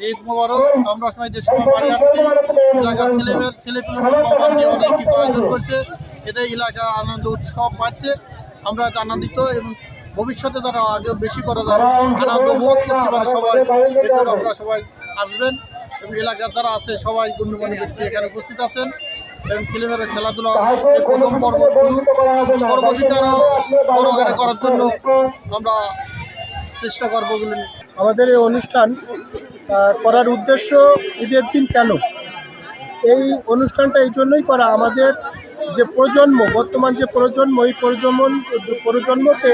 ঈদ মোবারক। আমরা সবাই যে সময় বাড়ি আসছি, এলাকার ছেলেপেলে নিয়ে অনেক কিছু আয়োজন করছে, এতে এলাকা আনন্দ উৎসব পাচ্ছে। আমরা আনন্দিত এবং ভবিষ্যতে তারা আজও বেশি করা যায় আনন্দ উপভোগ করতে পারে সবাই। এজন্য আমরা সবাই আসবেন এবং এলাকার যারা আছে সবাই গণ্যমান্য ব্যক্তি এখানে উপস্থিত আছেন এবং ছেলেমেয়েরা খেলাধুলা এই প্রথম পর্ব শুরু, পরবর্তীতে আরও বড় আকারে করার জন্য আমরা চেষ্টা করবো বলে। আমাদের এই অনুষ্ঠান করার উদ্দেশ্য ঈদের দিন কেন, এই অনুষ্ঠানটা এই জন্যই করা, আমাদের যে প্রজন্ম, বর্তমান যে প্রজন্ম, এই প্রজন্মকে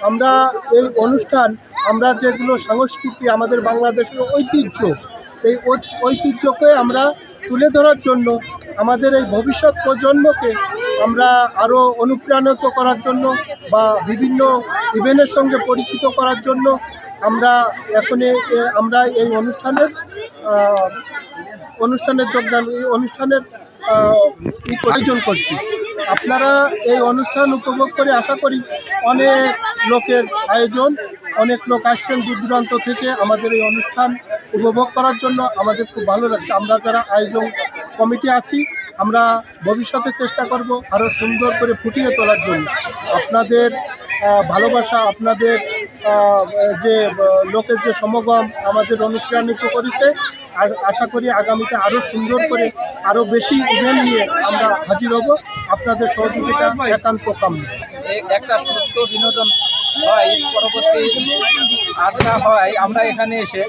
আমরা এই অনুষ্ঠান, আমরা যেগুলো সংস্কৃতি, আমাদের বাংলাদেশের ঐতিহ্য, এই ঐতিহ্যকে আমরা তুলে ধরার জন্য, আমাদের এই ভবিষ্যৎ প্রজন্মকে আমরা আরও অনুপ্রাণিত করার জন্য বা বিভিন্ন ইভেন্টের সঙ্গে পরিচিত করার জন্য আমরা আমরা এই অনুষ্ঠানের যোগদান, এই অনুষ্ঠানের আয়োজন করছি। আপনারা এই অনুষ্ঠান উপভোগ করে আশা করি অনেক লোকের আয়োজন, অনেক লোক আসছেন দূর দূরান্ত থেকে আমাদের এই অনুষ্ঠান উপভোগ করার জন্য। আমাদের খুব ভালো লাগছে। আমরা যারা আয়োজন কমিটি আছি, আমরা ভবিষ্যতে চেষ্টা করব আরও সুন্দর করে ফুটিয়ে তোলার জন্য। আপনাদের ভালোবাসা, আপনাদের যে লোকের যে সমাগম আমাদের অনুপ্রাণিত করেছে, আর আশা করি আগামীতে আরও সুন্দর করে আরও বেশি ইভেন্ট নিয়ে আমরা হাজির হব। আপনাদের সহযোগিতা একান্ত কাম্য। একটা সুস্থ বিনোদন হয়, পরবর্তী আড্ডা হয়, আমরা এখানে এসে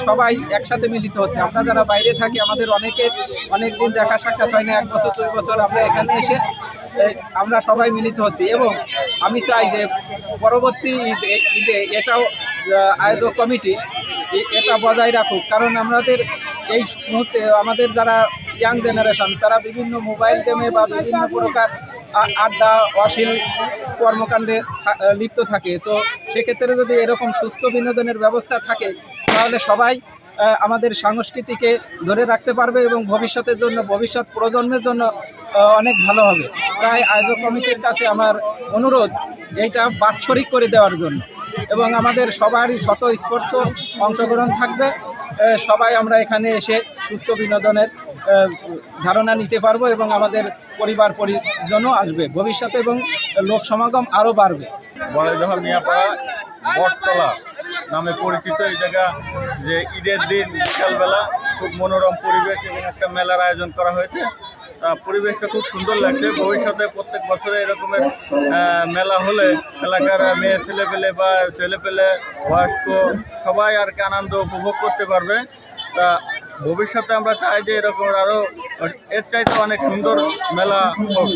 সবাই একসাথে মিলিত হচ্ছে। আমরা যারা বাইরে থাকি, আমাদের অনেক দিন দেখা সাক্ষাৎ হয় না, 1 বছর 2 বছর, আমরা এখানে এসে আমরা সবাই মিলিত হচ্ছি। এবং আমি চাই যে পরবর্তী ঈদে এটাও আয়োজক কমিটি এটা বজায় রাখুক, কারণ আমাদের এই মুহূর্তে আমাদের যারা ইয়াং জেনারেশন, তারা বিভিন্ন মোবাইল গেমে বা বিভিন্ন প্রকার আড্ডা অশ্লীল কর্মকাণ্ডে লিপ্ত থাকে। তো সেক্ষেত্রে যদি এরকম সুস্থ বিনোদনের ব্যবস্থা থাকে, তাহলে সবাই আমাদের সংস্কৃতিকে ধরে রাখতে পারবে এবং ভবিষ্যৎ প্রজন্মের জন্য অনেক ভালো হবে। তাই আয়োজক কমিটির কাছে আমার অনুরোধ, এইটা বাৎসরিক করে দেওয়ার জন্য, এবং আমাদের সবারই স্বতঃস্ফূর্ত অংশগ্রহণ থাকবে। সবাই আমরা এখানে এসে সুস্থ বিনোদনের ধারণা নিতে পারবো এবং আমাদের পরিবার পরিজনও আসবে ভবিষ্যতে, এবং লোক সমাগম আরও বাড়বে। বড়জহর মিয়াপাড়া বটতলা নামে পরিচিত এই জায়গা, যে ঈদের দিন বিকালবেলা খুব মনোরম পরিবেশ এবং একটা মেলার আয়োজন করা হয়েছে। পরিবেশটা খুব সুন্দর লাগছে। ভবিষ্যতে প্রত্যেক বছরে এরকমের মেলা হলে এলাকার মেয়ে ছেলেপেলে বা ছেলেপেলে বয়স্ক সবাই আর কি আনন্দ উপভোগ করতে পারবে। তা ভবিষ্যতে আমরা চাই যে এরকম আরও এর চাইতে অনেক সুন্দর মেলা হোক।